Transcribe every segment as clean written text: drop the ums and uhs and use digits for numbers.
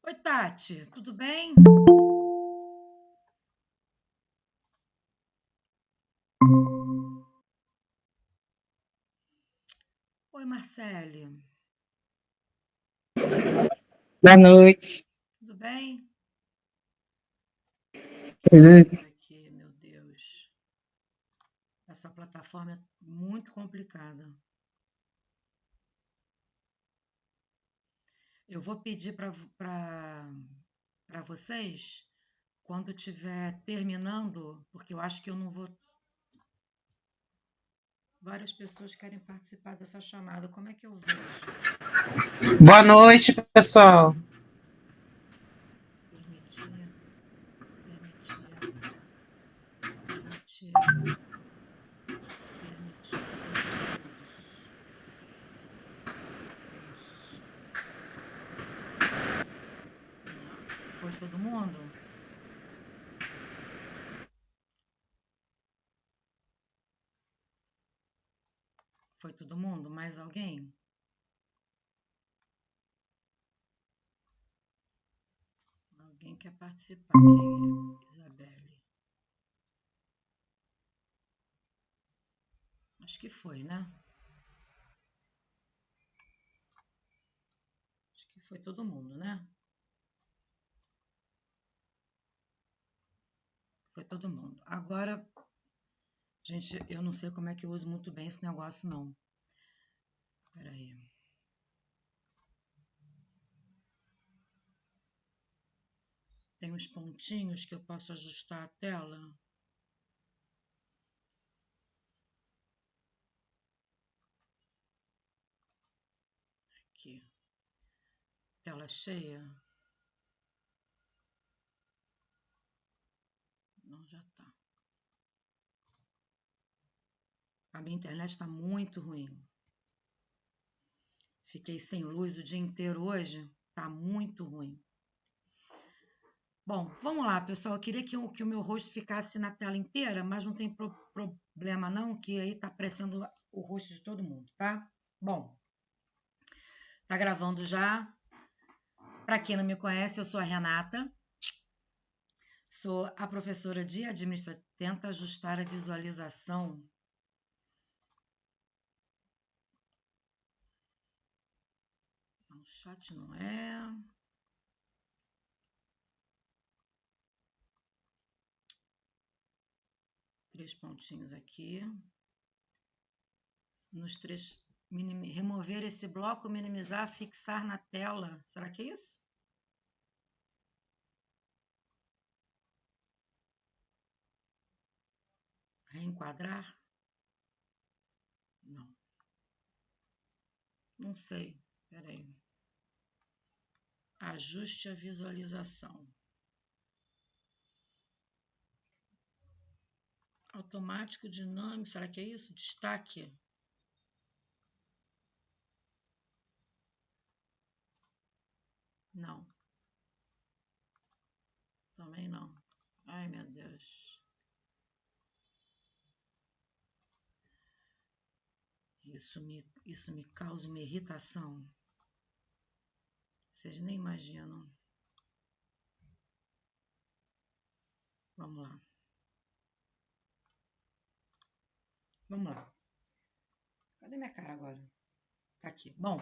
Oi, Tati, tudo bem? Oi, Marcele, Boa noite. tudo bem? O que é Tudo. isso aqui, meu Deus? Essa plataforma é muito complicada. Eu vou pedir para vocês, quando estiver terminando, porque eu acho que eu não vou. Várias pessoas querem participar dessa chamada. Como é que eu vejo? Boa noite, pessoal. Permitir, permitir, permitir, permitir a todos. Vamos, vamos lá. Foi todo mundo? Foi todo mundo? Mais alguém? Alguém quer participar? Quem é? Isabelle. Acho que foi, né? Acho que foi todo mundo, né? Foi todo mundo. Agora, gente, eu não sei como é que eu uso muito bem esse negócio, não. Peraí. Tem uns pontinhos que eu posso ajustar a tela. Aqui. Tela cheia. Não, já tá. A minha internet está muito ruim. Fiquei sem luz o dia inteiro hoje. Tá muito ruim. Bom, vamos lá, pessoal. Eu queria que o meu rosto ficasse na tela inteira, mas não tem problema não, que aí tá aparecendo o rosto de todo mundo, tá? Bom, tá gravando já. Para quem não me conhece, eu sou a Renata. Sou a professora de administração. Tenta ajustar a visualização. Não, chat não é. Três pontinhos aqui. Nos três. Remover esse bloco, minimizar, fixar na tela. Será que é isso? Reenquadrar? Não. Não sei. Peraí. Ajuste a visualização. Automático, dinâmico. Será que é isso? Destaque. Não. Também não. Ai, meu Deus. Isso me causa uma irritação. Vocês nem imaginam. Vamos lá. Vamos lá. Cadê minha cara agora? Tá aqui. Bom,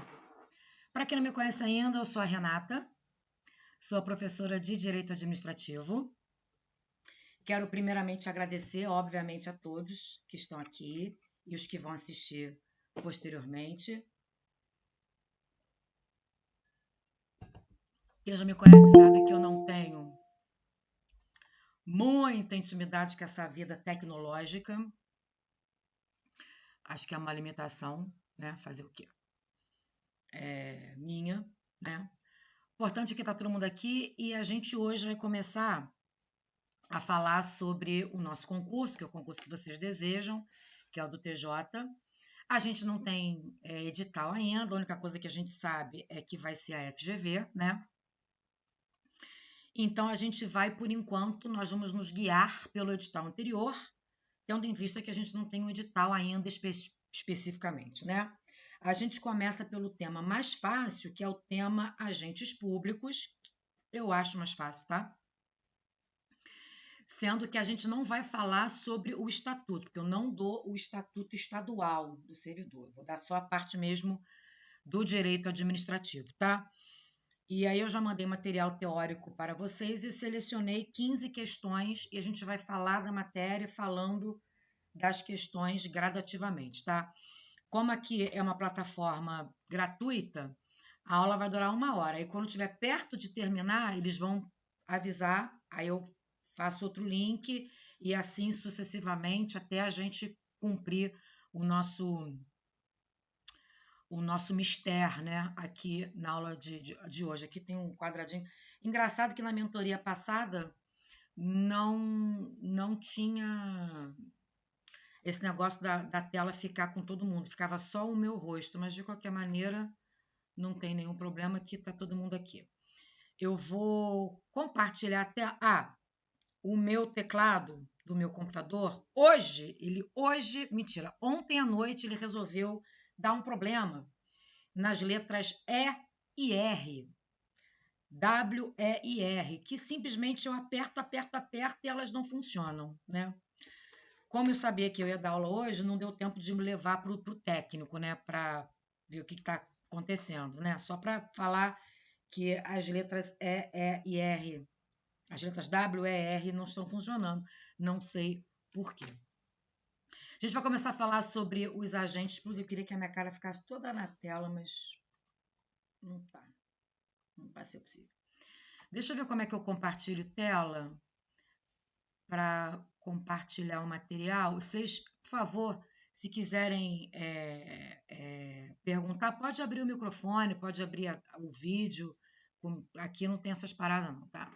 para quem não me conhece ainda, eu sou a Renata. Sou professora de Direito Administrativo. Quero primeiramente agradecer, obviamente, a todos que estão aqui e os que vão assistir posteriormente. Quem já me conhece sabe que eu não tenho muita intimidade com essa vida tecnológica. Acho que é uma limitação, né? Fazer o quê? É minha, né? Importante é que está todo mundo aqui e a gente hoje vai começar a falar sobre o nosso concurso, que é o concurso que vocês desejam, que é o do TJ. A gente não tem edital ainda, a única coisa que a gente sabe é que vai ser a FGV, né? Então, a gente vai, por enquanto, nós vamos nos guiar pelo edital anterior, tendo em vista que a gente não tem um edital ainda especificamente, né? A gente começa pelo tema mais fácil, que é o tema agentes públicos, eu acho mais fácil, tá? Sendo que a gente não vai falar sobre o estatuto, porque eu não dou o estatuto estadual do servidor. Vou dar só a parte mesmo do direito administrativo, tá? E aí eu já mandei material teórico para vocês e selecionei 15 questões e a gente vai falar da matéria falando das questões gradativamente, tá? Como aqui é uma plataforma gratuita, a aula vai durar 1 hora. E quando estiver perto de terminar, eles vão avisar, aí eu faço outro link e assim sucessivamente até a gente cumprir o nosso mistério, né? Aqui na aula de hoje. Aqui tem um quadradinho. Engraçado que na mentoria passada não tinha esse negócio da tela ficar com todo mundo, ficava só o meu rosto, mas de qualquer maneira não tem nenhum problema que tá todo mundo aqui. Eu vou compartilhar até o meu teclado do meu computador. Ontem à noite ele resolveu dar um problema nas letras E e R. W, E e R, que simplesmente eu aperto e elas não funcionam, né? Como eu sabia que eu ia dar aula hoje, não deu tempo de me levar para o técnico, né? Para ver o que está acontecendo, né? Só para falar que as letras E e R, as letras W, E e R não estão funcionando. Não sei por quê. A gente vai começar a falar sobre os agentes plus. Eu queria que a minha cara ficasse toda na tela, mas não tá. Não vai ser possível. Deixa eu ver como é que eu compartilho tela para compartilhar o material. Vocês, por favor, se quiserem perguntar, pode abrir o microfone, pode abrir o vídeo. Aqui não tem essas paradas não, tá?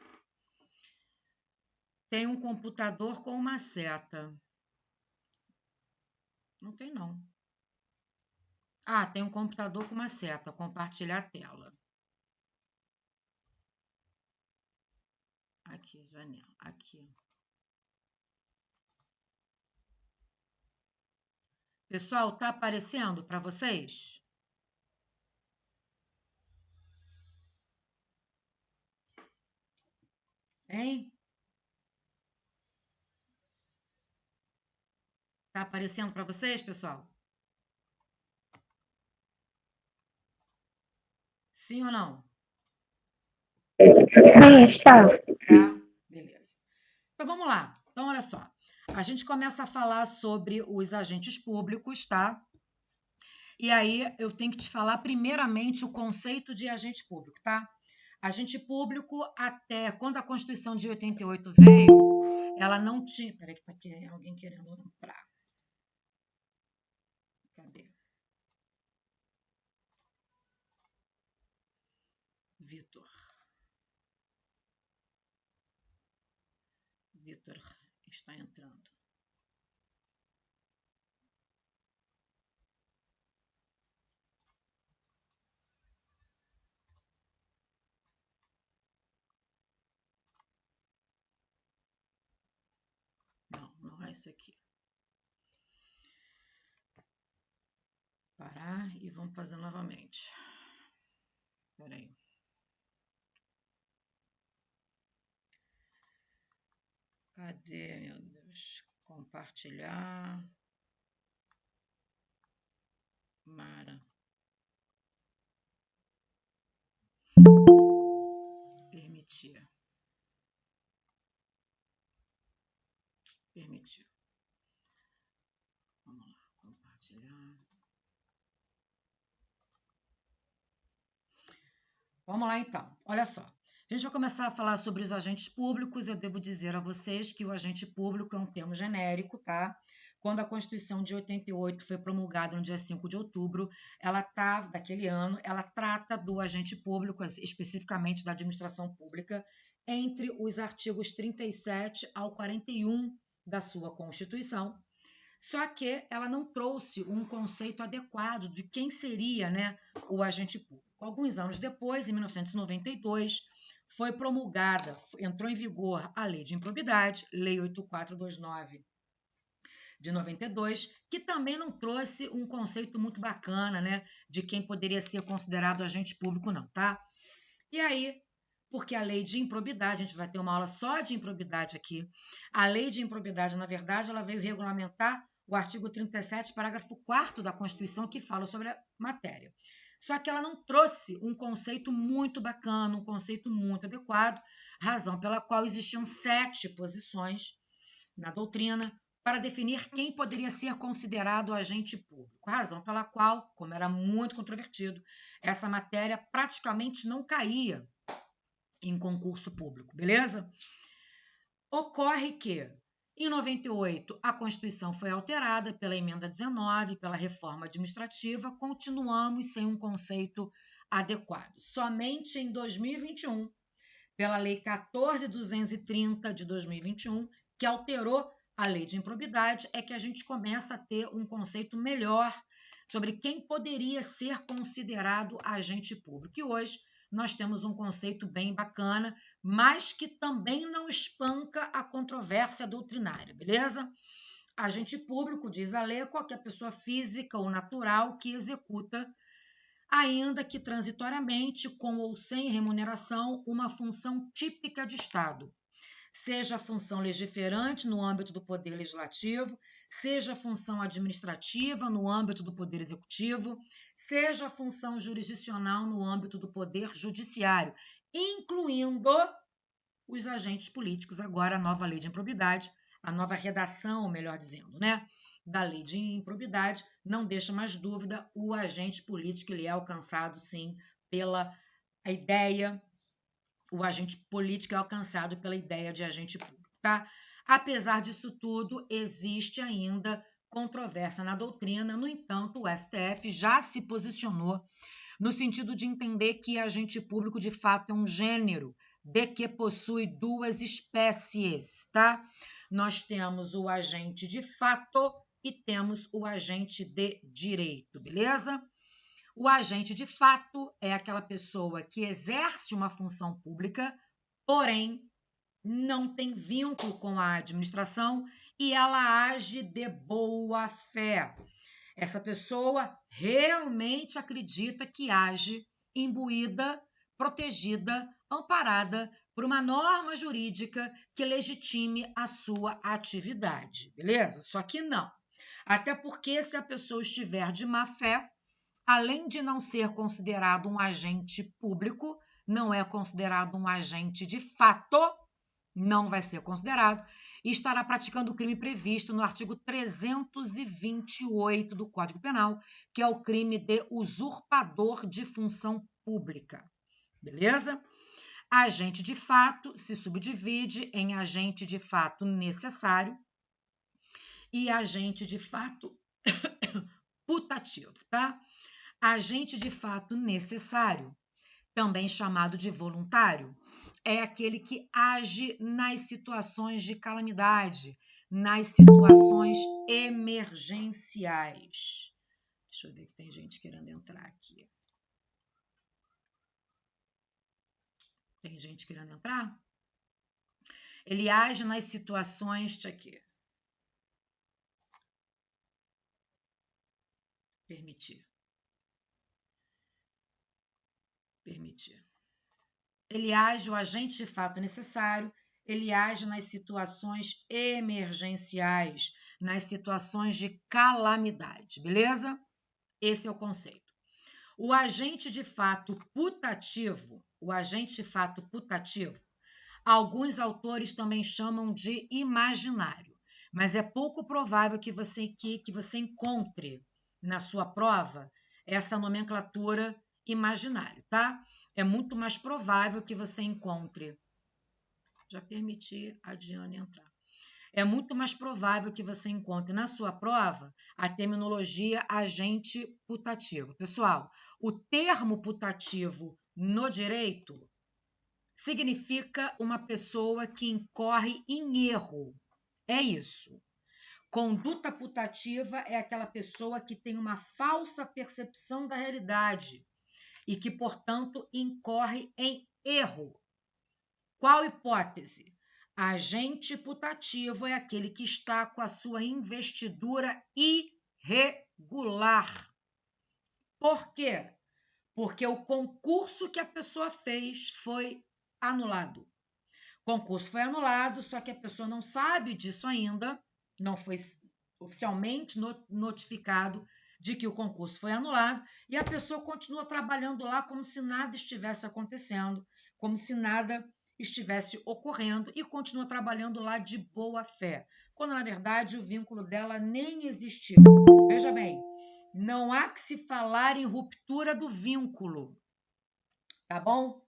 Tem um computador com uma seta. Não tem, não. Tem um computador com uma seta. Compartilhar a tela. Aqui, janela. Aqui. Pessoal, tá aparecendo para vocês? Hein? Tá aparecendo para vocês, pessoal? Sim ou não? Sim, está. Tá? Beleza. Então, vamos lá. Então, olha só. A gente começa a falar sobre os agentes públicos, tá? E aí, eu tenho que te falar primeiramente o conceito de agente público, tá? Agente público, até quando a Constituição de 88 veio, ela não tinha... Peraí que tá aqui alguém querendo entrar. Cadê? Vitor está entrando. Não é isso aqui. Parar e vamos fazer novamente. Peraí. Cadê, meu Deus? Compartilhar. Mara. Permitir. Permitir. Vamos lá, compartilhar. Vamos lá, então. Olha só. A gente vai começar a falar sobre os agentes públicos. Eu devo dizer a vocês que o agente público é um termo genérico, tá? Quando a Constituição de 88 foi promulgada no dia 5 de outubro, daquele ano, ela trata do agente público, especificamente da administração pública, entre os artigos 37 ao 41 da sua Constituição. Só que ela não trouxe um conceito adequado de quem seria, né, o agente público. Alguns anos depois, em 1992, foi promulgada, entrou em vigor a Lei de Improbidade, Lei 8429 de 92, que também não trouxe um conceito muito bacana, né, de quem poderia ser considerado agente público, não, tá? E aí, porque a lei de improbidade, a gente vai ter uma aula só de improbidade aqui. A lei de improbidade, na verdade, ela veio regulamentar o artigo 37, parágrafo 4º da Constituição, que fala sobre a matéria. Só que ela não trouxe um conceito muito bacana, um conceito muito adequado, razão pela qual existiam 7 posições na doutrina para definir quem poderia ser considerado agente público, razão pela qual, como era muito controvertido, essa matéria praticamente não caía em concurso público, beleza? Ocorre que, em 98, a Constituição foi alterada pela emenda 19, pela reforma administrativa, continuamos sem um conceito adequado. Somente em 2021, pela Lei 14.230 de 2021, que alterou a lei de improbidade, é que a gente começa a ter um conceito melhor sobre quem poderia ser considerado agente público. E hoje nós temos um conceito bem bacana, mas que também não espanca a controvérsia doutrinária, beleza? Agente público, diz a lei, é qualquer pessoa física ou natural que executa, ainda que transitoriamente, com ou sem remuneração, uma função típica de Estado, seja a função legiferante no âmbito do Poder Legislativo, seja a função administrativa no âmbito do Poder Executivo, seja a função jurisdicional no âmbito do Poder Judiciário, incluindo os agentes políticos. Agora, a nova lei de improbidade, a nova redação, melhor dizendo, né, da lei de improbidade, não deixa mais dúvida, o agente político ele é alcançado, sim, pela ideia. O agente político é alcançado pela ideia de agente público, tá? Apesar disso tudo, existe ainda controvérsia na doutrina. No entanto, o STF já se posicionou no sentido de entender que agente público, de fato, é um gênero de que possui 2 espécies, tá? Nós temos o agente de fato e temos o agente de direito, beleza? O agente de fato é aquela pessoa que exerce uma função pública, porém não tem vínculo com a administração e ela age de boa fé. Essa pessoa realmente acredita que age imbuída, protegida, amparada por uma norma jurídica que legitime a sua atividade, beleza? Só que não. Até porque se a pessoa estiver de má fé, além de não ser considerado um agente público, não é considerado um agente de fato, não vai ser considerado, e estará praticando o crime previsto no artigo 328 do Código Penal, que é o crime de usurpador de função pública. Beleza? Agente de fato se subdivide em agente de fato necessário e agente de fato putativo, tá? Agente de fato necessário, também chamado de voluntário, é aquele que age nas situações de calamidade, nas situações emergenciais. Deixa eu ver que tem gente querendo entrar aqui. Tem gente querendo entrar? Ele age nas situações de aqui. Permitir. Ele age, o agente de fato necessário, ele age nas situações emergenciais, nas situações de calamidade, beleza? Esse é o conceito. O agente de fato putativo, alguns autores também chamam de imaginário, mas é pouco provável que você encontre na sua prova essa nomenclatura imaginário, tá? É muito mais provável que você encontre. Já permiti a Diana entrar. É muito mais provável que você encontre na sua prova a terminologia agente putativo. Pessoal, o termo putativo no direito significa uma pessoa que incorre em erro. É isso. Conduta putativa é aquela pessoa que tem uma falsa percepção da realidade e que, portanto, incorre em erro. Qual hipótese? Agente putativo é aquele que está com a sua investidura irregular. Por quê? Porque o concurso que a pessoa fez foi anulado. Concurso foi anulado, só que a pessoa não sabe disso ainda, não foi oficialmente notificado de que o concurso foi anulado, e a pessoa continua trabalhando lá como se nada estivesse acontecendo, como se nada estivesse ocorrendo, e continua trabalhando lá de boa fé, quando na verdade o vínculo dela nem existiu. Veja bem, não há que se falar em ruptura do vínculo, tá bom?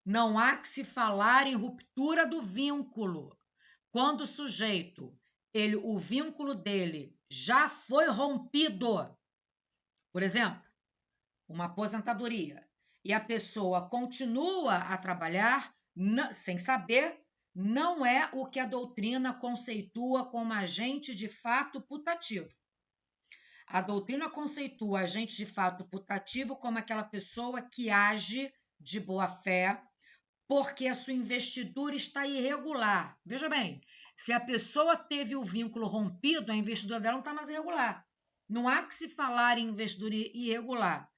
Não há que se falar em ruptura do vínculo. Quando o sujeito, o vínculo dele já foi rompido, por exemplo, uma aposentadoria, e a pessoa continua a trabalhar sem saber, não é o que a doutrina conceitua como agente de fato putativo. A doutrina conceitua agente de fato putativo como aquela pessoa que age de boa fé, porque a sua investidura está irregular. Veja bem, se a pessoa teve o vínculo rompido, a investidura dela não está mais irregular. Não há que se falar em investidura irregular.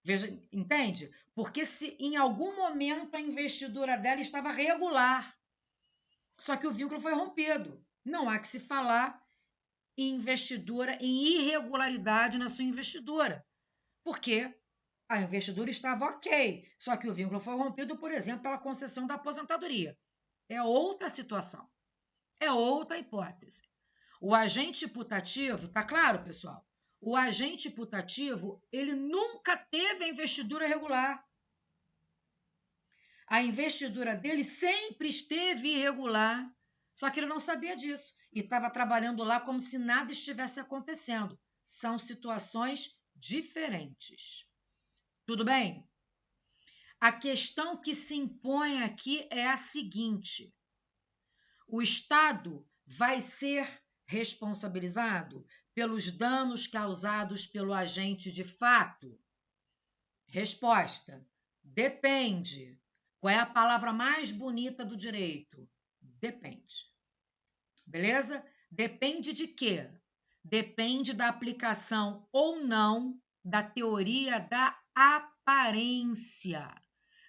Veja, entende? Porque se em algum momento a investidura dela estava regular, só que o vínculo foi rompido. Não há que se falar em investidura, em irregularidade na sua investidura, porque a investidura estava ok, só que o vínculo foi rompido, por exemplo, pela concessão da aposentadoria. É outra situação, é outra hipótese. O agente putativo, tá claro, pessoal? O agente putativo, ele nunca teve a investidura regular. A investidura dele sempre esteve irregular, só que ele não sabia disso e estava trabalhando lá como se nada estivesse acontecendo. São situações diferentes. Tudo bem? A questão que se impõe aqui é a seguinte: o Estado vai ser responsabilizado pelos danos causados pelo agente de fato? Resposta: depende. Qual é a palavra mais bonita do direito? Depende. Beleza? Depende de quê? Depende da aplicação ou não da teoria da aparência.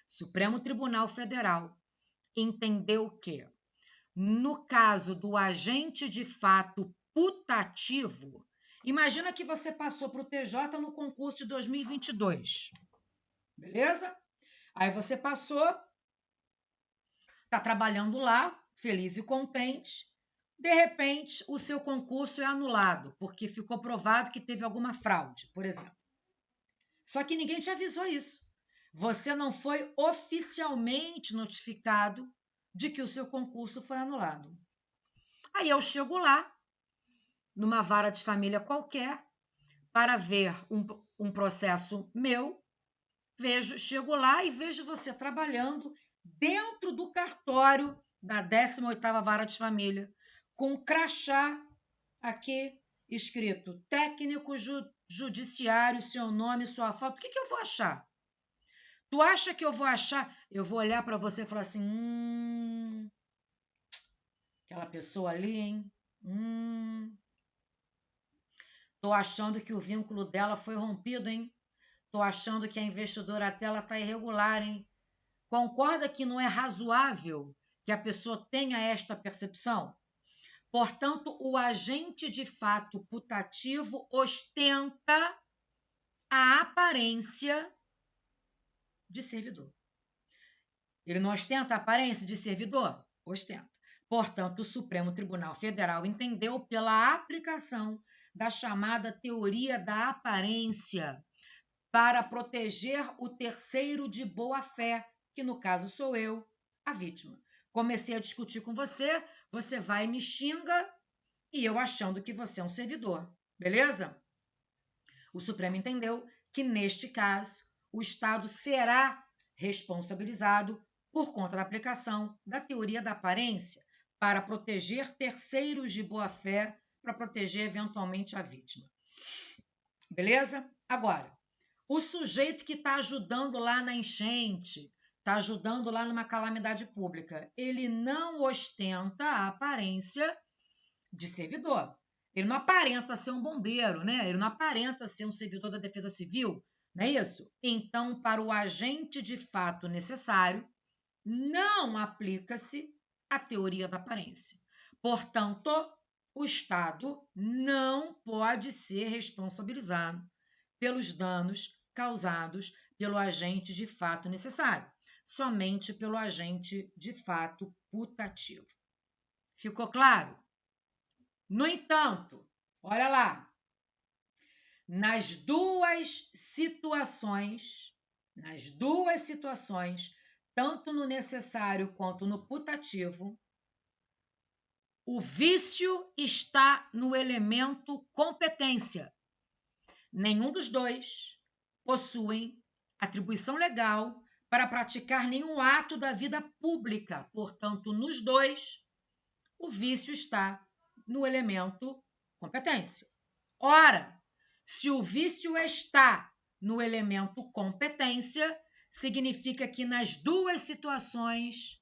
Supremo Tribunal Federal entendeu que, no caso do agente de fato putativo, imagina que você passou para o TJ no concurso de 2022, beleza? Aí você passou, está trabalhando lá, feliz e contente, de repente o seu concurso é anulado, porque ficou provado que teve alguma fraude, por exemplo. Só que ninguém te avisou isso. Você não foi oficialmente notificado de que o seu concurso foi anulado. Aí eu chego lá, numa vara de família qualquer, para ver um processo meu, chego lá e vejo você trabalhando dentro do cartório da 18ª Vara de Família, com um crachá aqui escrito técnico judiciário, seu nome, sua foto. O que eu vou achar? Tu acha que eu vou achar? Eu vou olhar para você e falar assim, aquela pessoa ali, hein? Tô achando que o vínculo dela foi rompido, hein? Tô achando que a investidura dela tá irregular, hein? Concorda que não é razoável que a pessoa tenha esta percepção? Portanto, o agente de fato putativo ostenta a aparência de servidor. Ele não ostenta a aparência de servidor? Ostenta. Portanto, o Supremo Tribunal Federal entendeu pela aplicação da chamada teoria da aparência para proteger o terceiro de boa-fé, que no caso sou eu, a vítima. Comecei a discutir com você, você vai e me xinga e eu achando que você é um servidor, beleza? O Supremo entendeu que, neste caso, o Estado será responsabilizado por conta da aplicação da teoria da aparência para proteger terceiros de boa-fé, para proteger eventualmente a vítima. Beleza? Agora, o sujeito que está ajudando lá na enchente, está ajudando lá numa calamidade pública, ele não ostenta a aparência de servidor. Ele não aparenta ser um bombeiro, né? Ele não aparenta ser um servidor da Defesa Civil, não é isso? Então, para o agente de fato necessário, não aplica-se a teoria da aparência. Portanto, o Estado não pode ser responsabilizado pelos danos causados pelo agente de fato necessário, somente pelo agente de fato putativo. Ficou claro? No entanto, olha lá, nas duas situações, tanto no necessário quanto no putativo, o vício está no elemento competência. Nenhum dos dois possuem atribuição legal para praticar nenhum ato da vida pública. Portanto, nos dois, o vício está no elemento competência. Ora, se o vício está no elemento competência, significa que nas duas situações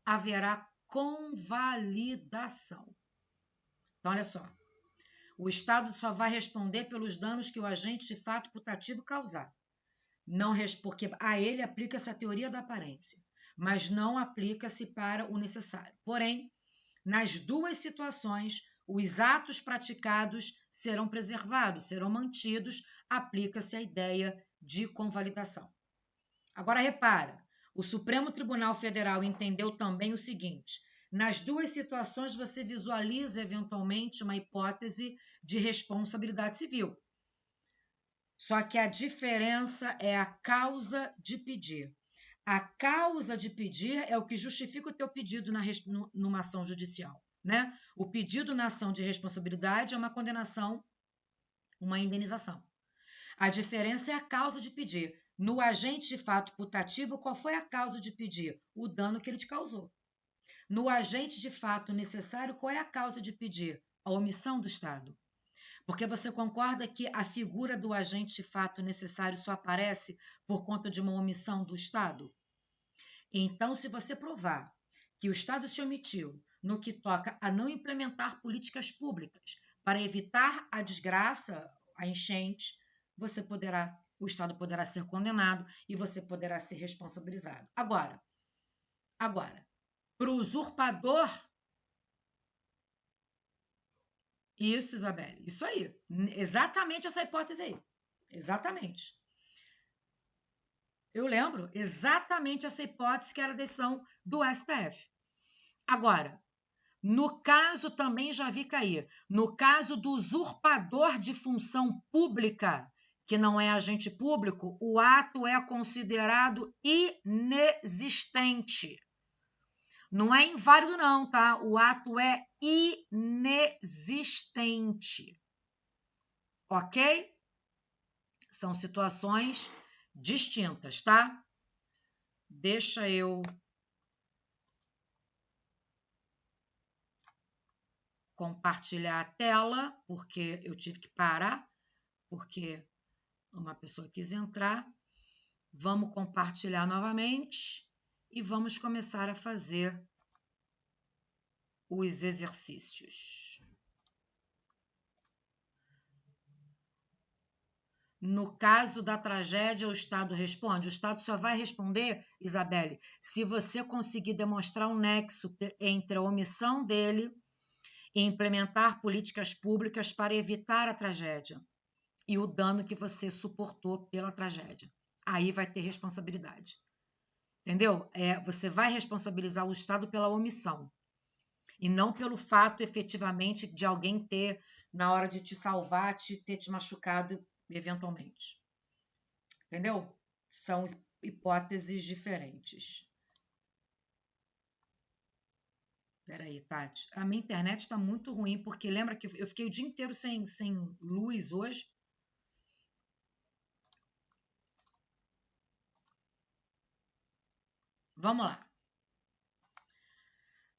haverá convalidação. Então, olha só. O Estado só vai responder pelos danos que o agente de fato putativo causar. Não, porque a ele aplica-se a teoria da aparência, mas não aplica-se para o necessário. Porém, nas duas situações, os atos praticados serão preservados, serão mantidos, aplica-se a ideia de convalidação. Agora, repara, o Supremo Tribunal Federal entendeu também o seguinte: nas duas situações, você visualiza eventualmente uma hipótese de responsabilidade civil. Só que a diferença é a causa de pedir. A causa de pedir é o que justifica o teu pedido numa ação judicial, né? O pedido na ação de responsabilidade é uma condenação, uma indenização. A diferença é a causa de pedir. No agente de fato putativo, qual foi a causa de pedir? O dano que ele te causou. No agente de fato necessário, qual é a causa de pedir? A omissão do Estado. Porque você concorda que a figura do agente de fato necessário só aparece por conta de uma omissão do Estado? Então, se você provar que o Estado se omitiu no que toca a não implementar políticas públicas para evitar a desgraça, a enchente, o Estado poderá ser condenado e você poderá ser responsabilizado. Agora, para o usurpador, isso, Isabelle, isso aí, exatamente essa hipótese aí, exatamente. Eu lembro exatamente essa hipótese que era a decisão do STF. Agora, no caso também já vi cair, no caso do usurpador de função pública, que não é agente público, o ato é considerado inexistente. Não é inválido não, tá? O ato é inexistente. Ok? São situações distintas, tá? Deixa eu compartilhar a tela, porque eu tive que parar, porque uma pessoa quis entrar. Vamos compartilhar novamente e vamos começar a fazer os exercícios. No caso da tragédia, o Estado responde. O Estado só vai responder, Isabelle, se você conseguir demonstrar um nexo entre a omissão dele e implementar políticas públicas para evitar a tragédia e o dano que você suportou pela tragédia. Aí vai ter responsabilidade. Entendeu? Você vai responsabilizar o Estado pela omissão e não pelo fato, efetivamente, de alguém ter, na hora de te salvar, ter te machucado eventualmente. Entendeu? São hipóteses diferentes. Peraí, Tati. A minha internet está muito ruim, porque lembra que eu fiquei o dia inteiro sem luz hoje? Vamos lá.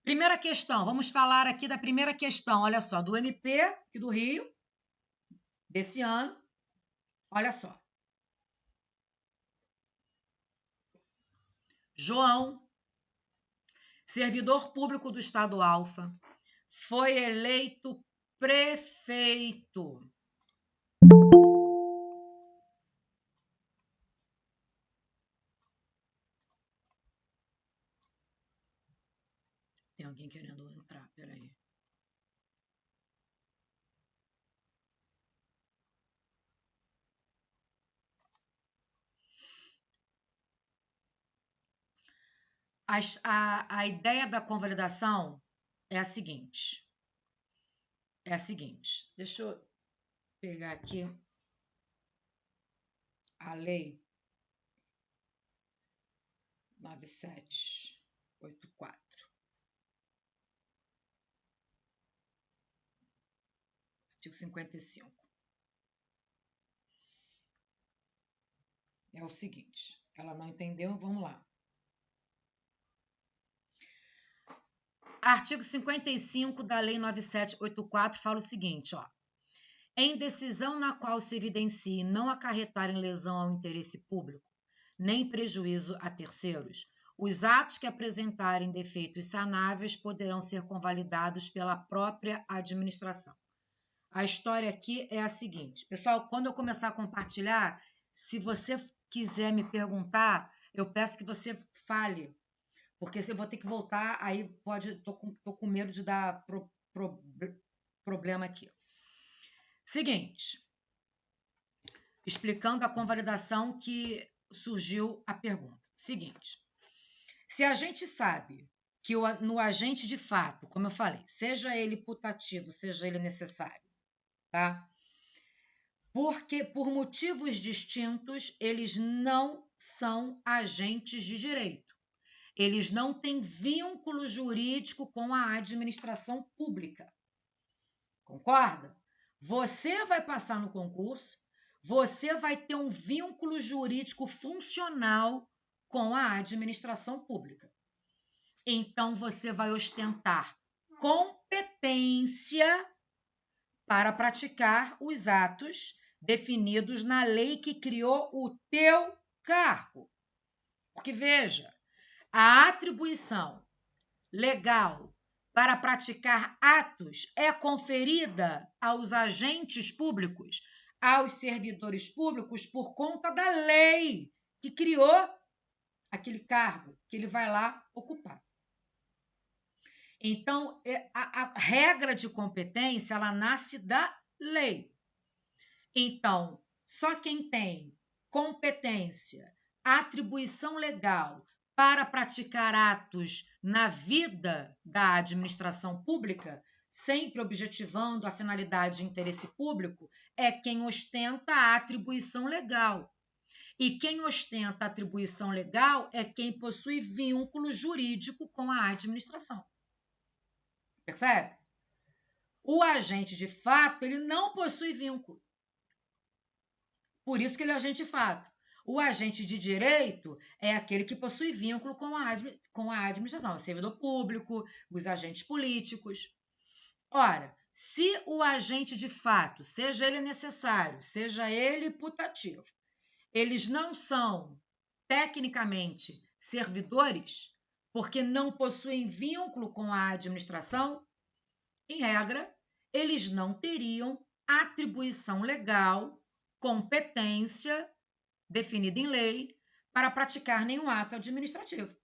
Primeira questão, vamos falar aqui da primeira questão, olha só, do MP aqui do Rio, desse ano. Olha só. João, servidor público do Estado Alfa, foi eleito prefeito. alguém querendo entrar, peraí. A ideia da convalidação é a seguinte. Deixa eu pegar aqui a lei 9784. Artigo 55. É o seguinte, ela não entendeu, vamos lá. Artigo 55 da Lei 9784 fala o seguinte, ó. Em decisão na qual se evidencie não acarretar em lesão ao interesse público, nem prejuízo a terceiros, os atos que apresentarem defeitos sanáveis poderão ser convalidados pela própria administração. A história aqui é a seguinte. Pessoal, quando eu começar a compartilhar, se você quiser me perguntar, eu peço que você fale, porque se eu vou ter que voltar, aí tô com medo de dar problema aqui. Seguinte, explicando a convalidação que surgiu a pergunta. Seguinte, se a gente sabe que no agente de fato, como eu falei, seja ele putativo, seja ele necessário, tá? Porque por motivos distintos, eles não são agentes de direito. Eles não têm vínculo jurídico com a administração pública. Concorda? Você vai passar no concurso, você vai ter um vínculo jurídico funcional com a administração pública. Então, você vai ostentar competência para praticar os atos definidos na lei que criou o teu cargo. Porque, veja, a atribuição legal para praticar atos é conferida aos agentes públicos, aos servidores públicos, por conta da lei que criou aquele cargo que ele vai lá ocupar. Então, a regra de competência, ela nasce da lei. Então, só quem tem competência, atribuição legal para praticar atos na vida da administração pública, sempre objetivando a finalidade de interesse público, é quem ostenta a atribuição legal. E quem ostenta a atribuição legal é quem possui vínculo jurídico com a administração. Percebe? O agente de fato, ele não possui vínculo. Por isso que ele é agente de fato. O agente de direito é aquele que possui vínculo com a administração, o servidor público, os agentes políticos. Ora, se o agente de fato, seja ele necessário, seja ele putativo, eles não são tecnicamente servidores, porque não possuem vínculo com a administração, em regra, eles não teriam atribuição legal, competência definida em lei para praticar nenhum ato administrativo.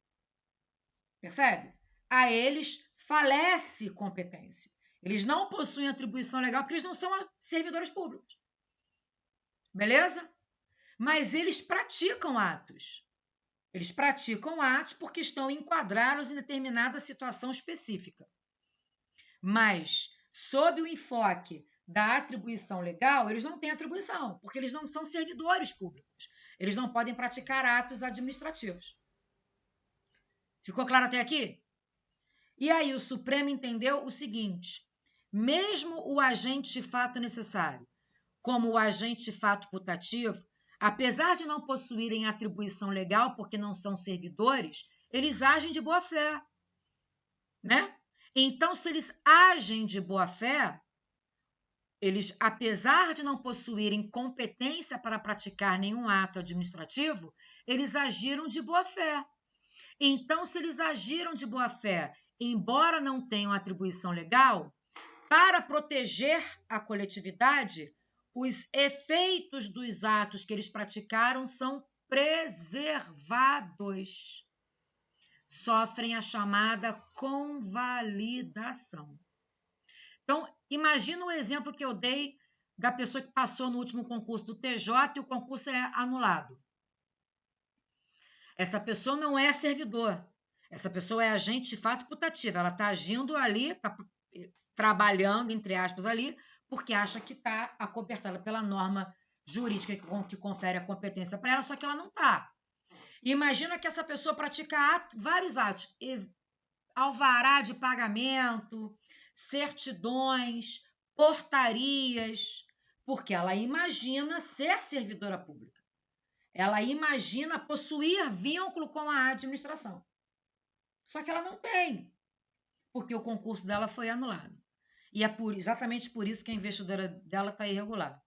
Percebe? A eles falece competência. Eles não possuem atribuição legal porque eles não são servidores públicos. Beleza? Mas eles praticam atos. Eles praticam atos porque estão enquadrados em determinada situação específica. Mas, sob o enfoque da atribuição legal, eles não têm atribuição, porque eles não são servidores públicos. Eles não podem praticar atos administrativos. Ficou claro até aqui? E aí o Supremo entendeu o seguinte: mesmo o agente de fato necessário, como o agente de fato putativo, apesar de não possuírem atribuição legal porque não são servidores, eles agem de boa fé, né? Então, se eles agem de boa fé, eles, apesar de não possuírem competência para praticar nenhum ato administrativo, eles agiram de boa fé. Então, se eles agiram de boa fé, embora não tenham atribuição legal, para proteger a coletividade, os efeitos dos atos que eles praticaram são preservados. sofrem a chamada convalidação. Então, imagina o exemplo que eu dei da pessoa que passou no último concurso do TJ e o concurso é anulado. Essa pessoa não é servidor. Essa pessoa é agente de fato putativo. Ela está agindo ali, está trabalhando, entre aspas, ali, porque acha que está acobertada pela norma jurídica que confere a competência para ela, só que ela não está. Imagina que essa pessoa pratica vários atos, alvará de pagamento, certidões, portarias, porque ela imagina ser servidora pública. Ela imagina possuir vínculo com a administração. Só que ela não tem, porque o concurso dela foi anulado. E é exatamente por isso que a investidura dela está irregular.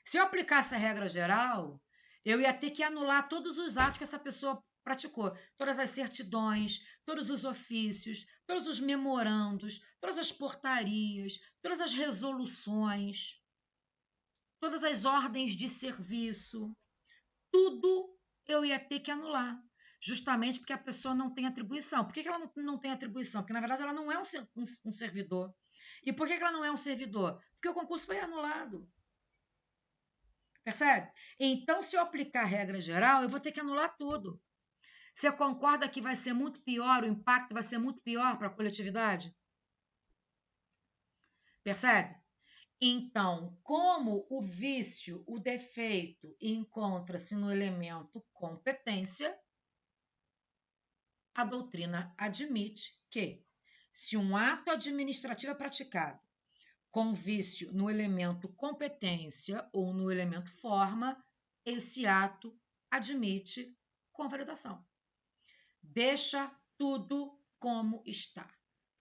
Se eu aplicasse a regra geral, eu ia ter que anular todos os atos que essa pessoa praticou. Todas as certidões, todos os ofícios, todos os memorandos, todas as portarias, todas as resoluções, todas as ordens de serviço. Tudo eu ia ter que anular, justamente porque a pessoa não tem atribuição. Por que ela não tem atribuição? Porque, na verdade, ela não é um servidor. E por que ela não é um servidor? Porque o concurso foi anulado. Percebe? Então, se eu aplicar a regra geral, eu vou ter que anular tudo. Você concorda que vai ser muito pior, o impacto vai ser muito pior para a coletividade? Percebe? Então, como o vício, o defeito, encontra-se no elemento competência, a doutrina admite que, se um ato administrativo é praticado com vício no elemento competência ou no elemento forma, esse ato admite convalidação. Deixa tudo como está.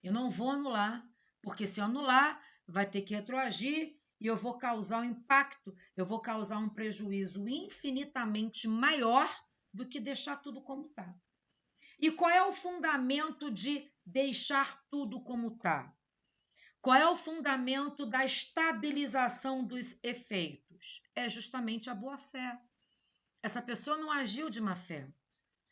Eu não vou anular, porque se eu anular, vai ter que retroagir e eu vou causar um impacto, eu vou causar um prejuízo infinitamente maior do que deixar tudo como está. E qual é o fundamento de deixar tudo como está? Qual é o fundamento da estabilização dos efeitos? É justamente a boa-fé. Essa pessoa não agiu de má-fé.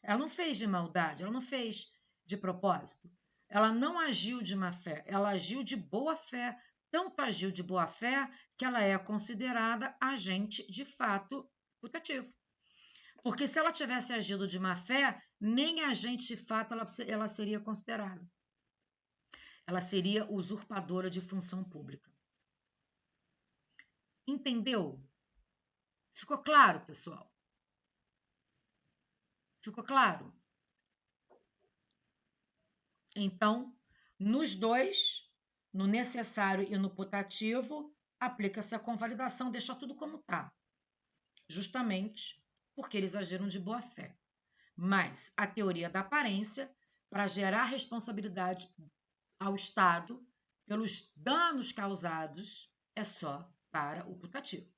Ela não fez de maldade, ela não fez de propósito. Ela não agiu de má-fé, ela agiu de boa-fé. Tanto agiu de boa-fé que ela é considerada agente de fato putativo. Porque se ela tivesse agido de má-fé, nem agente de fato ela seria considerada. Ela seria usurpadora de função pública. Entendeu? Ficou claro, pessoal? Ficou claro? Então, nos dois, no necessário e no putativo, aplica-se a convalidação, deixa tudo como está. Justamente porque eles agiram de boa fé. Mas a teoria da aparência, para gerar responsabilidade ao Estado pelos danos causados, é só para o putativo.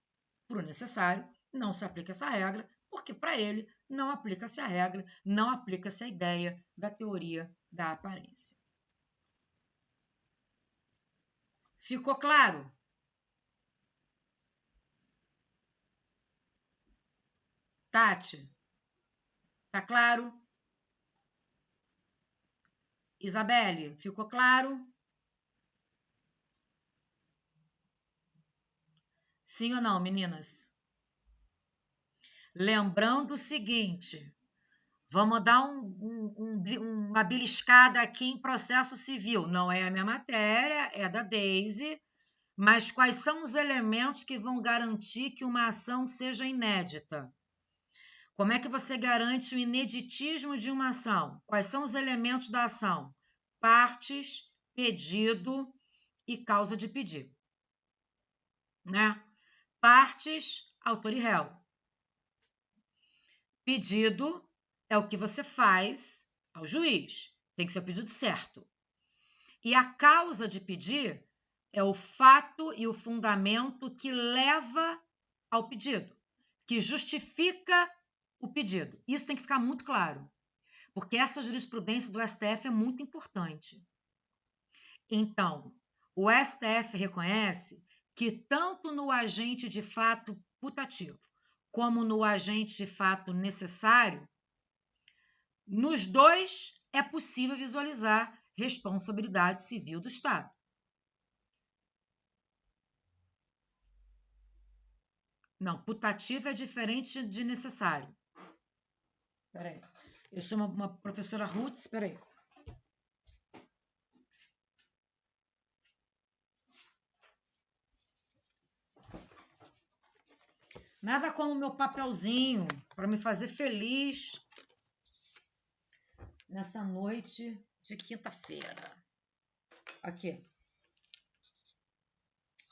Para o necessário, não se aplica essa regra, porque para ele não aplica-se a regra, não aplica-se a ideia da teoria da aparência. Ficou claro? Tati? Tá claro? Isabelle, ficou claro? Sim ou não, meninas? Lembrando o seguinte, vamos dar uma beliscada aqui em processo civil. Não é a minha matéria, é da Daisy, mas quais são os elementos que vão garantir que uma ação seja inédita? Como é que você garante o ineditismo de uma ação? Quais são os elementos da ação? Partes, pedido e causa de pedido. Né? Partes, autor e réu. Pedido é o que você faz ao juiz. Tem que ser o pedido certo. E a causa de pedir é o fato e o fundamento que leva ao pedido, que justifica o pedido. Isso tem que ficar muito claro, porque essa jurisprudência do STF é muito importante. Então, o STF reconhece que tanto no agente de fato putativo como no agente de fato necessário, nos dois é possível visualizar responsabilidade civil do Estado. Não, putativo é diferente de necessário. Espera aí. Eu sou uma professora Ruth, espera aí. Nada como meu papelzinho para me fazer feliz nessa noite de quinta-feira. Aqui.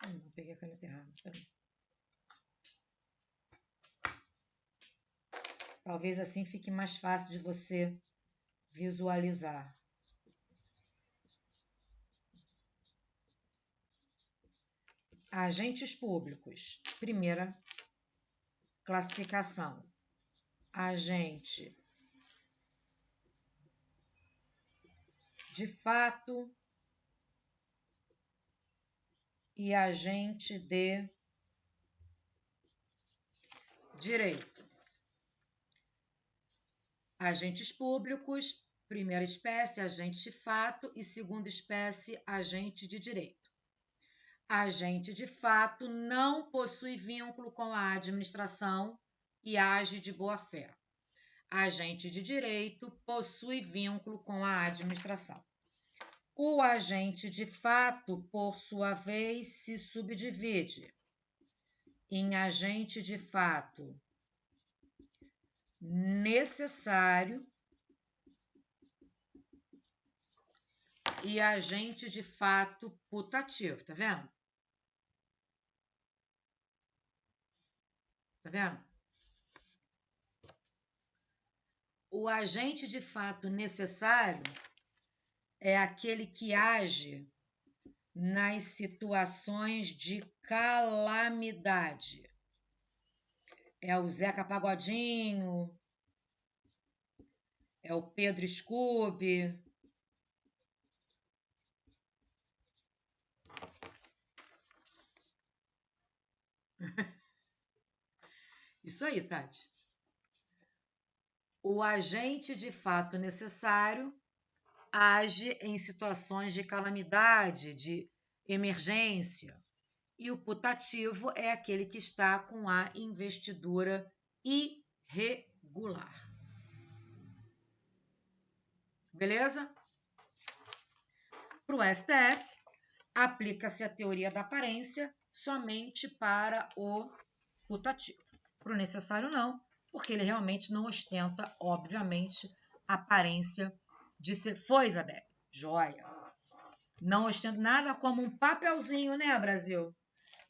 Não peguei a caneta errada. Peraí. Talvez assim fique mais fácil de você visualizar. Agentes públicos. Primeira classificação. Agente de fato e agente de direito. Agentes públicos, primeira espécie, agente de fato e segunda espécie, agente de direito. Agente de fato não possui vínculo com a administração e age de boa-fé. Agente de direito possui vínculo com a administração. O agente de fato, por sua vez, se subdivide em agente de fato necessário e agente de fato putativo, tá vendo? Tá vendo? O agente de fato necessário é aquele que age nas situações de calamidade. É o Zeca Pagodinho, é o Pedro Scooby. Isso aí, Tati. O agente de fato necessário age em situações de calamidade, de emergência. E o putativo é aquele que está com a investidura irregular. Beleza? Para o STF, aplica-se a teoria da aparência somente para o putativo. Para o necessário, não, porque ele realmente não ostenta, obviamente, a aparência de ser. Foi, Isabelle? Joia. Não ostenta nada como um papelzinho, né, Brasil?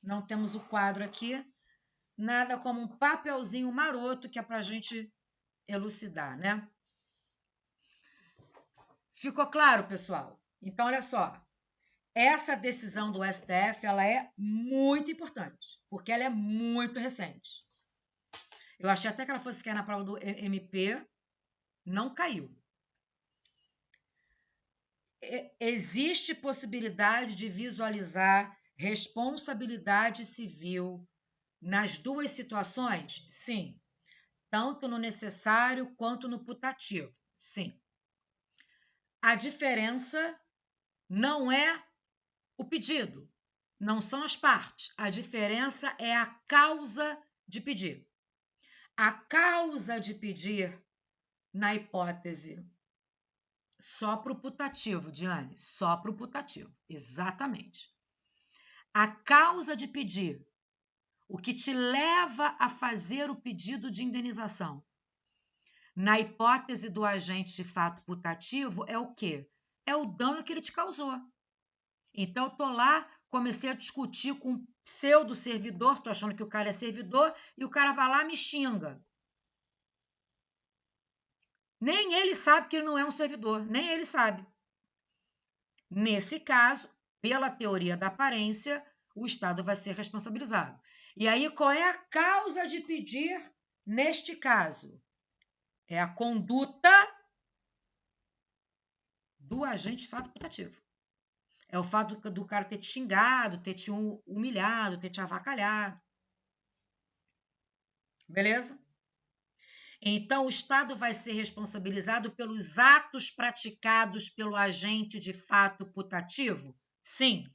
Não temos o quadro aqui. Nada como um papelzinho maroto que é para a gente elucidar, né? Ficou claro, pessoal? Então, olha só. Essa decisão do STF, ela é muito importante, porque ela é muito recente. Eu achei até que ela fosse cair na prova do MP, não caiu. Existe possibilidade de visualizar responsabilidade civil nas duas situações? Sim. Tanto no necessário quanto no putativo? Sim. A diferença não é o pedido, não são as partes. A diferença é a causa de pedir. A causa de pedir, na hipótese, só para o putativo, Diane, só para o putativo, exatamente. A causa de pedir, o que te leva a fazer o pedido de indenização, na hipótese do agente de fato putativo, é o quê? É o dano que ele te causou. Então, eu tô lá, comecei a discutir com um pseudo-servidor, tô achando que o cara é servidor, e o cara vai lá e me xinga. Nem ele sabe que ele não é um servidor, nem ele sabe. Nesse caso, pela teoria da aparência, o Estado vai ser responsabilizado. E aí, qual é a causa de pedir neste caso? É a conduta do agente de fato putativo. É o fato do cara ter te xingado, ter te humilhado, ter te avacalhado. Beleza? Então, o Estado vai ser responsabilizado pelos atos praticados pelo agente de fato putativo? Sim,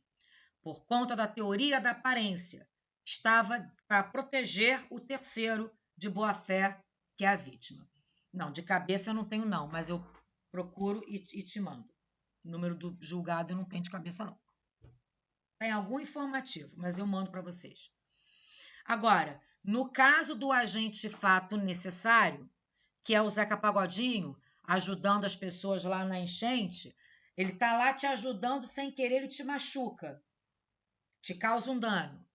por conta da teoria da aparência. Estava para proteger o terceiro de boa-fé, que é a vítima. Não, de cabeça eu não tenho, não, mas eu procuro e te mando. O número do julgado eu não tenho de cabeça, não. Tem algum informativo, mas eu mando para vocês. Agora, no caso do agente de fato necessário, que é o Zeca Pagodinho, ajudando as pessoas lá na enchente, ele está lá te ajudando sem querer, ele te machuca, te causa um dano.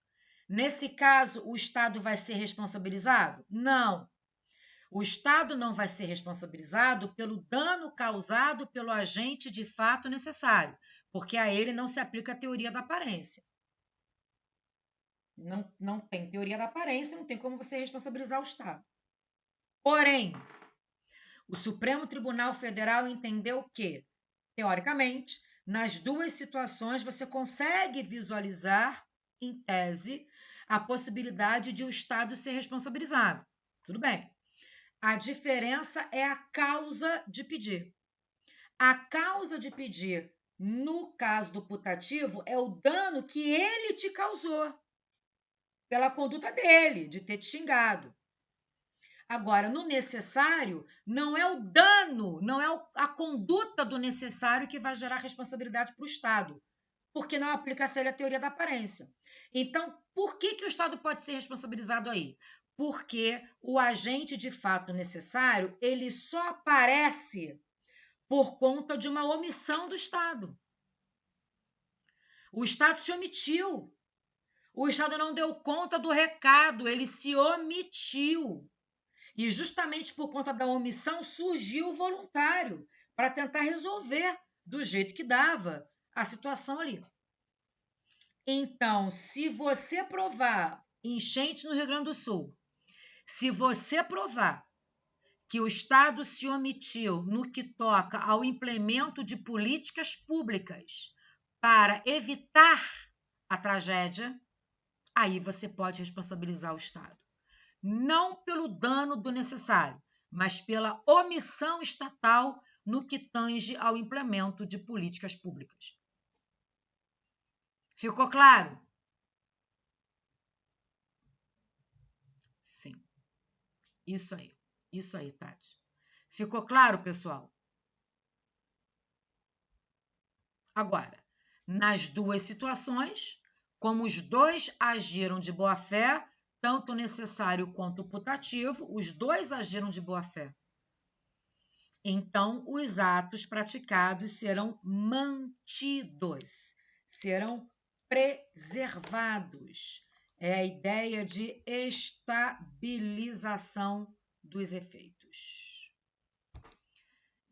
Nesse caso, o Estado vai ser responsabilizado? Não. O Estado não vai ser responsabilizado pelo dano causado pelo agente de fato necessário, porque a ele não se aplica a teoria da aparência. Não tem teoria da aparência, não tem como você responsabilizar o Estado. Porém, o Supremo Tribunal Federal entendeu que, teoricamente, nas duas situações você consegue visualizar, em tese, a possibilidade de o Estado ser responsabilizado. Tudo bem. A diferença é a causa de pedir. A causa de pedir, no caso do putativo, é o dano que ele te causou pela conduta dele, de ter te xingado. Agora, no necessário, não é o dano, não é a conduta do necessário que vai gerar responsabilidade para o Estado, porque não aplica-se a teoria da aparência. Então, por que o Estado pode ser responsabilizado aí? Porque o agente de fato necessário, ele só aparece por conta de uma omissão do Estado. O Estado se omitiu. O Estado não deu conta do recado, ele se omitiu. E justamente por conta da omissão surgiu o voluntário para tentar resolver do jeito que dava a situação ali. Então, se você provar enchente no Rio Grande do Sul, se você provar que o Estado se omitiu no que toca ao implemento de políticas públicas para evitar a tragédia, aí você pode responsabilizar o Estado. Não pelo dano do necessário, mas pela omissão estatal no que tange ao implemento de políticas públicas. Ficou claro? Sim. Isso aí, Tati. Ficou claro, pessoal? Agora, nas duas situações, como os dois agiram de boa-fé, tanto o necessário quanto o putativo, os dois agiram de boa-fé. Então, os atos praticados serão mantidos, serão preservados. É a ideia de estabilização dos efeitos.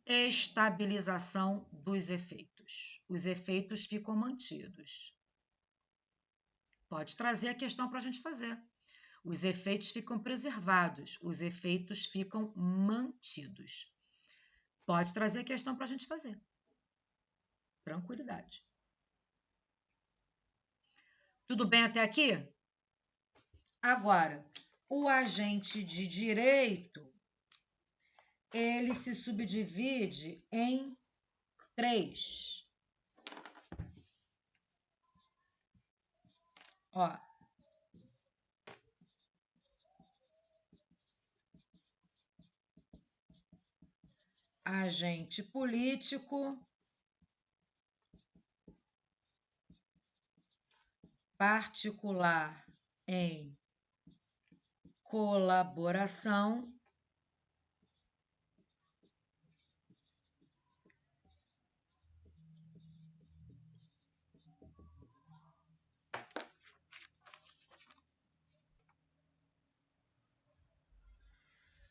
Estabilização dos efeitos. Os efeitos ficam mantidos. Pode trazer a questão para a gente fazer. Os efeitos ficam preservados, os efeitos ficam mantidos. Pode trazer a questão para a gente fazer. Tranquilidade. Tudo bem até aqui? Agora, o agente de direito, ele se subdivide em 3. Ó. Agente político, particular em colaboração,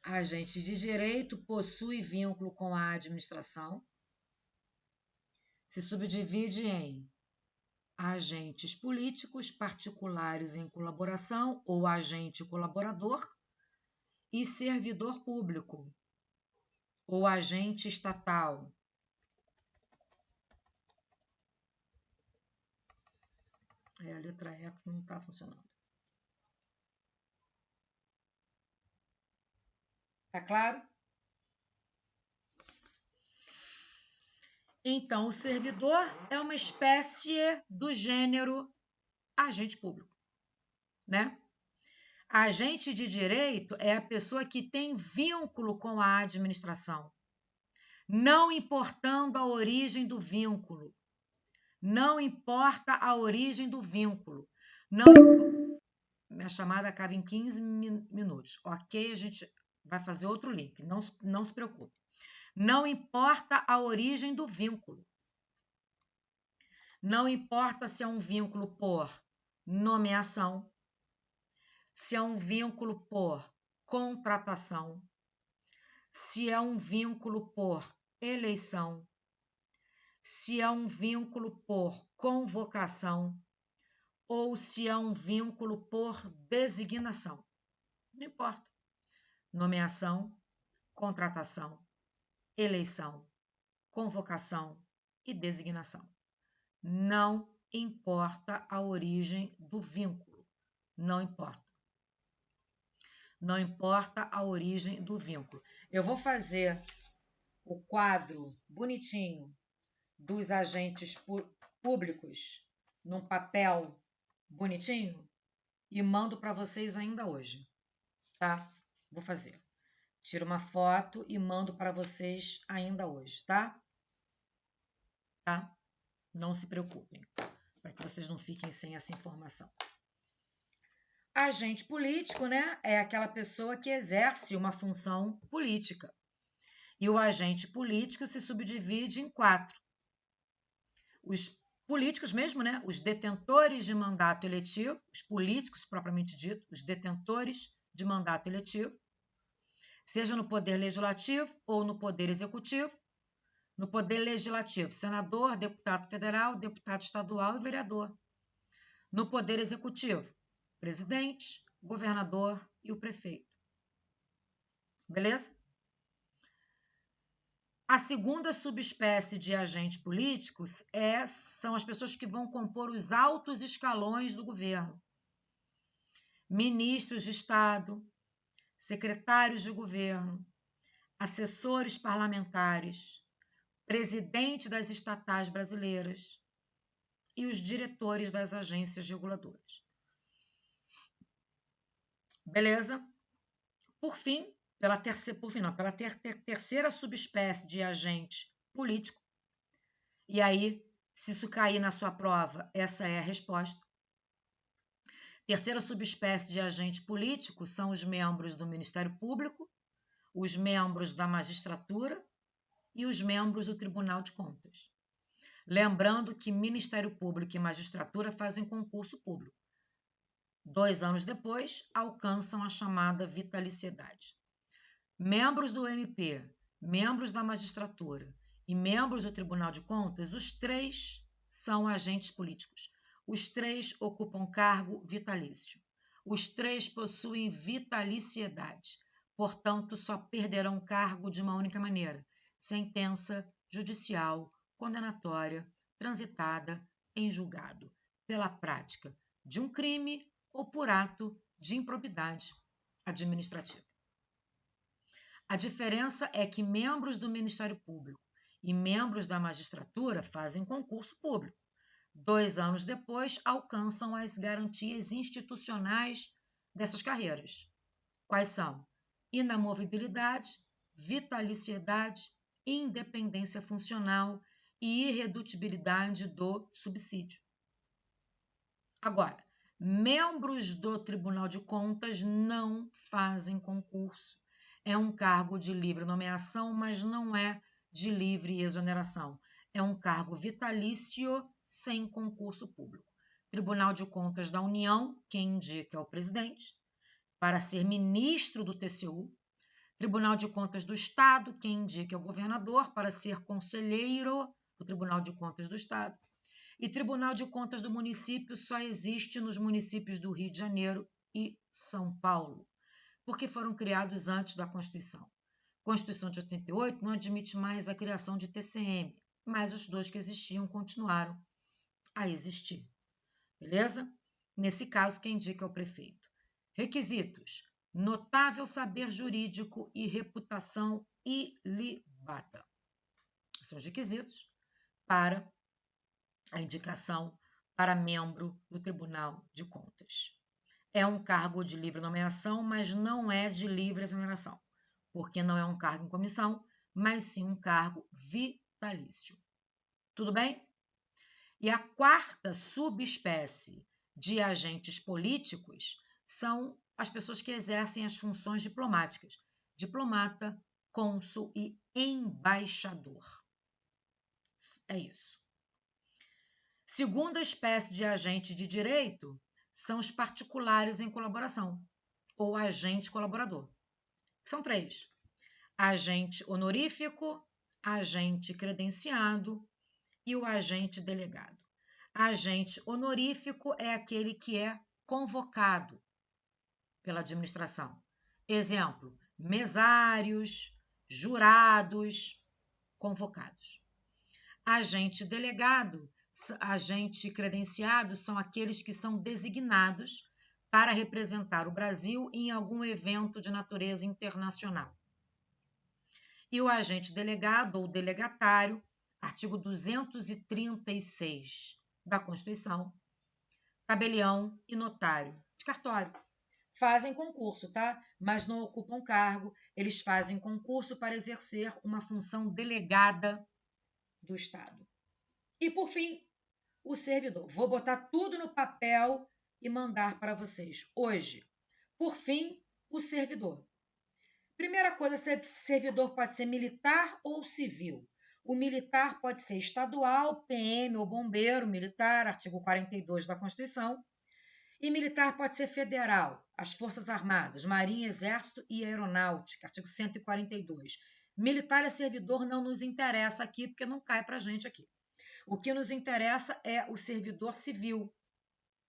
agente de direito possui vínculo com a administração, se subdivide em agentes políticos particulares em colaboração ou agente colaborador e servidor público ou agente estatal. A letra E não está funcionando. Tá claro? Então, o servidor é uma espécie do gênero agente público, né? Agente de direito é a pessoa que tem vínculo com a administração, não importando a origem do vínculo. Não importa a origem do vínculo. Minha chamada acaba em 15 minutos. Ok, a gente vai fazer outro link. Não se preocupe. Não importa a origem do vínculo. Não importa se é um vínculo por nomeação, se é um vínculo por contratação, se é um vínculo por eleição, se é um vínculo por convocação ou se é um vínculo por designação. Não importa. Nomeação, contratação, eleição, convocação e designação. Não importa a origem do vínculo. Não importa. Não importa a origem do vínculo. Eu vou fazer o quadro bonitinho dos agentes públicos num papel bonitinho e mando para vocês ainda hoje, tá? Vou fazer. Tiro uma foto e mando para vocês ainda hoje, tá? Tá? Não se preocupem, para que vocês não fiquem sem essa informação. Agente político, né, é aquela pessoa que exerce uma função política. E o agente político se subdivide em 4. Os políticos mesmo, né, os detentores de mandato eletivo, os políticos propriamente dito, os detentores de mandato eletivo, seja no poder legislativo ou no poder executivo. No poder legislativo, senador, deputado federal, deputado estadual e vereador. No poder executivo, presidente, governador e o prefeito. Beleza? A segunda subespécie de agentes políticos são as pessoas que vão compor os altos escalões do governo. Ministros de Estado, secretários de governo, assessores parlamentares, presidente das estatais brasileiras e os diretores das agências reguladoras. Beleza? Por fim, pela terceira subespécie de agente político, e aí, se isso cair na sua prova, essa é a resposta. Terceira subespécie de agente político são os membros do Ministério Público, os membros da magistratura e os membros do Tribunal de Contas. Lembrando que Ministério Público e magistratura fazem concurso público. 2 anos depois, alcançam a chamada vitaliciedade. Membros do MP, membros da magistratura e membros do Tribunal de Contas, os 3 são agentes políticos. Os 3 ocupam cargo vitalício. Os 3 possuem vitaliciedade. Portanto, só perderão cargo de uma única maneira: sentença judicial condenatória transitada em julgado pela prática de um crime ou por ato de improbidade administrativa. A diferença é que membros do Ministério Público e membros da magistratura fazem concurso público. 2 anos depois, alcançam as garantias institucionais dessas carreiras. Quais são? Inamovibilidade, vitaliciedade, independência funcional e irredutibilidade do subsídio. Agora, membros do Tribunal de Contas não fazem concurso. É um cargo de livre nomeação, mas não é de livre exoneração. É um cargo vitalício sem concurso público. Tribunal de Contas da União, quem indica é o presidente, para ser ministro do TCU. Tribunal de Contas do Estado, quem indica é o governador, para ser conselheiro do Tribunal de Contas do Estado. E Tribunal de Contas do município só existe nos municípios do Rio de Janeiro e São Paulo, porque foram criados antes da Constituição. A Constituição de 88 não admite mais a criação de TCM, mas os 2 que existiam continuaram a existir. Beleza? Nesse caso, quem indica é o prefeito. Requisitos: notável saber jurídico e reputação ilibada. São os requisitos para a indicação para membro do Tribunal de Contas. É um cargo de livre nomeação, mas não é de livre exoneração, porque não é um cargo em comissão, mas sim um cargo vitalício. Tudo bem? E a quarta subespécie de agentes políticos são as pessoas que exercem as funções diplomáticas: diplomata, cônsul e embaixador. É isso. Segunda espécie de agente de direito são os particulares em colaboração, ou agente colaborador. São 3. Agente honorífico, agente credenciado e o agente delegado. Agente honorífico é aquele que é convocado pela administração. Exemplo, mesários, jurados, convocados. Agente delegado, agente credenciado são aqueles que são designados para representar o Brasil em algum evento de natureza internacional. E o agente delegado ou delegatário, artigo 236 da Constituição, tabelião e notário de cartório. Fazem concurso, tá? Mas não ocupam cargo, eles fazem concurso para exercer uma função delegada do Estado. E, por fim, o servidor. Vou botar tudo no papel e mandar para vocês hoje. Por fim, o servidor. Primeira coisa, servidor pode ser militar ou civil. O militar pode ser estadual, PM ou bombeiro militar, artigo 42 da Constituição. E militar pode ser federal, as Forças Armadas, Marinha, Exército e Aeronáutica, artigo 142. Militar e servidor não nos interessa aqui, porque não cai para a gente aqui. O que nos interessa é o servidor civil,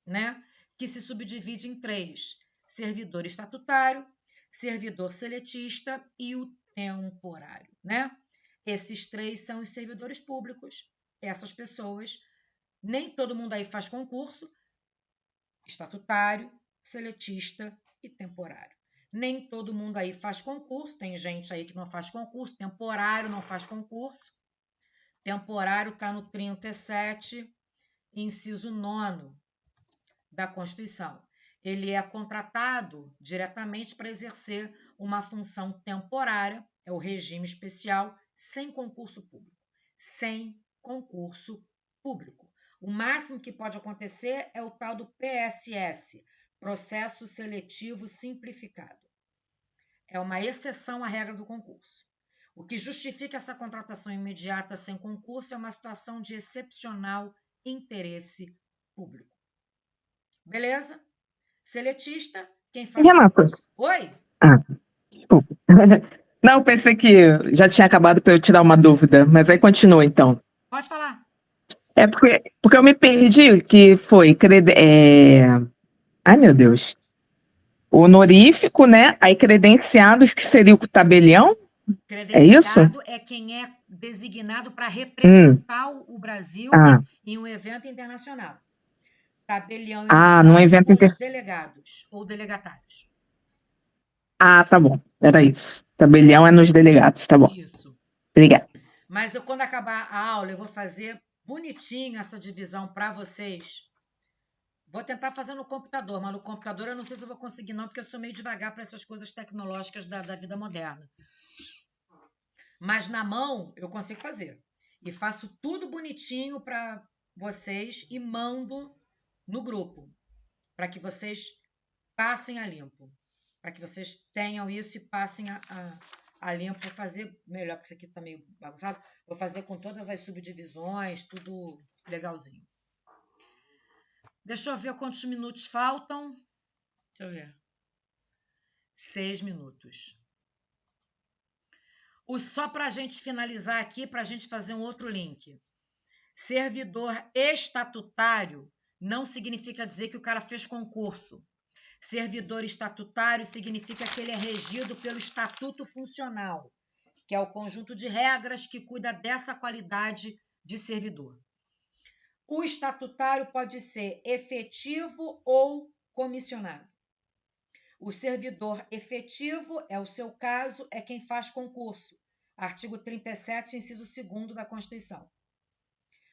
né? Que se subdivide em 3. Servidor estatutário, servidor seletista e o temporário, né? Esses 3 são os servidores públicos. Essas pessoas, nem todo mundo aí faz concurso, estatutário, seletista e temporário. Nem todo mundo aí faz concurso, tem gente aí que não faz concurso, temporário não faz concurso. Temporário está no 37, inciso 9 da Constituição. Ele é contratado diretamente para exercer uma função temporária, é o regime especial, sem concurso público. Sem concurso público. O máximo que pode acontecer é o tal do PSS, Processo Seletivo Simplificado. É uma exceção à regra do concurso. O que justifica essa contratação imediata sem concurso é uma situação de excepcional interesse público. Beleza? Seletista, quem faz Renato. concurso. Oi? Desculpa. Não, pensei que já tinha acabado para eu tirar uma dúvida, mas aí continua então. Pode falar. É porque eu me perdi, que foi ai meu Deus, honorífico, né? Aí credenciados, que seria o tabelião. Credenciado é quem é designado para representar o Brasil em um evento internacional. Tabelião e num evento são os delegados ou delegatários. Tá bom. Era isso. Tabelião é nos delegados, tá bom. Isso. Obrigada. Mas quando acabar a aula, eu vou fazer bonitinho essa divisão para vocês. Vou tentar fazer no computador, mas no computador eu não sei se eu vou conseguir não, porque eu sou meio devagar para essas coisas tecnológicas da vida moderna. Mas na mão eu consigo fazer. E faço tudo bonitinho para vocês e mando no grupo, para que vocês passem a limpo. Para que vocês tenham isso e passem a limpo. Vou fazer melhor, porque isso aqui está meio bagunçado. Vou fazer com todas as subdivisões, tudo legalzinho. Deixa eu ver quantos minutos faltam. Deixa eu ver. 6 minutos. Só para a gente finalizar aqui, para a gente fazer um outro link. Servidor estatutário não significa dizer que o cara fez concurso. Servidor estatutário significa que ele é regido pelo Estatuto Funcional, que é o conjunto de regras que cuida dessa qualidade de servidor. O estatutário pode ser efetivo ou comissionado. O servidor efetivo, é o seu caso, é quem faz concurso. Artigo 37, inciso 2º da Constituição.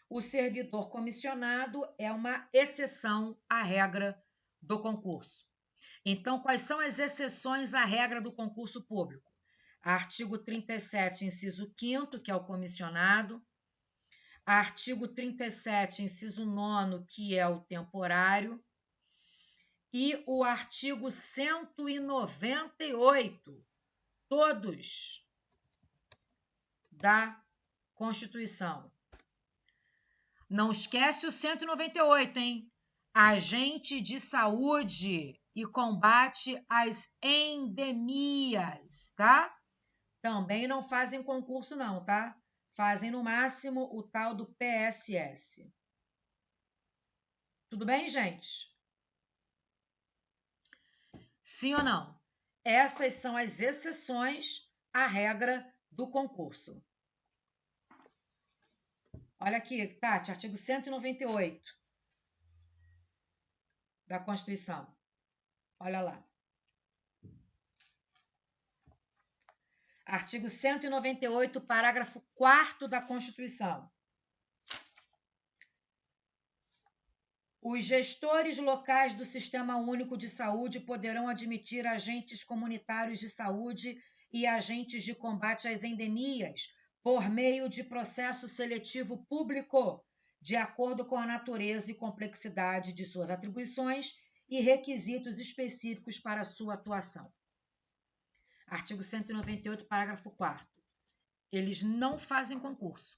O servidor comissionado é uma exceção à regra do concurso. Então, quais são as exceções à regra do concurso público? Artigo 37, inciso 5º, que é o comissionado. Artigo 37, inciso 9º, que é o temporário. E o artigo 198, todos da Constituição. Não esquece o 198, hein? Agente de saúde e combate às endemias, tá? Também não fazem concurso não, tá? Fazem no máximo o tal do PSS. Tudo bem, gente? Sim ou não? Essas são as exceções à regra do concurso. Olha aqui, Tati, artigo 198 da Constituição. Olha lá. Artigo 198, parágrafo 4º da Constituição. Os gestores locais do Sistema Único de Saúde poderão admitir agentes comunitários de saúde e agentes de combate às endemias por meio de processo seletivo público, de acordo com a natureza e complexidade de suas atribuições e requisitos específicos para sua atuação. Artigo 198, parágrafo 4º. Eles não fazem concurso.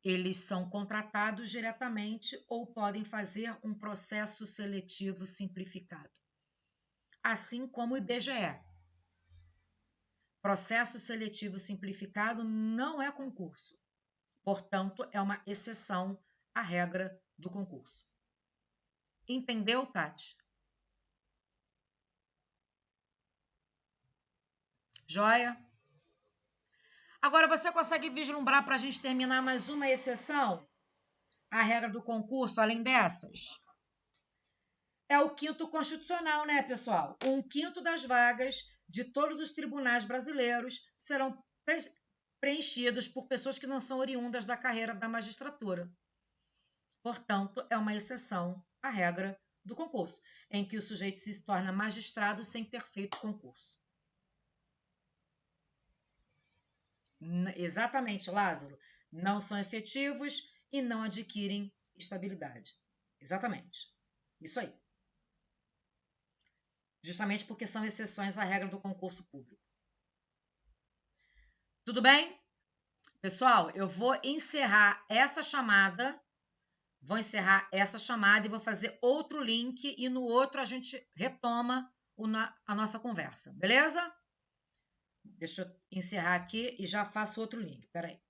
Eles são contratados diretamente ou podem fazer um processo seletivo simplificado. Assim como o IBGE. Processo seletivo simplificado não é concurso. Portanto, é uma exceção à regra do concurso. Entendeu, Tati? Joia? Agora, você consegue vislumbrar para a gente terminar mais uma exceção à regra do concurso, além dessas? É o 5º constitucional, né, pessoal? 1/5 das vagas de todos os tribunais brasileiros serão preenchidos por pessoas que não são oriundas da carreira da magistratura. Portanto, é uma exceção à regra do concurso, em que o sujeito se torna magistrado sem ter feito concurso. Exatamente, Lázaro. Não são efetivos e não adquirem estabilidade. Exatamente. Isso aí. Justamente porque são exceções à regra do concurso público. Tudo bem? Pessoal, eu vou encerrar essa chamada. E vou fazer outro link e no outro a gente retoma a nossa conversa. Beleza? Deixa eu encerrar aqui e já faço outro link. Espera aí.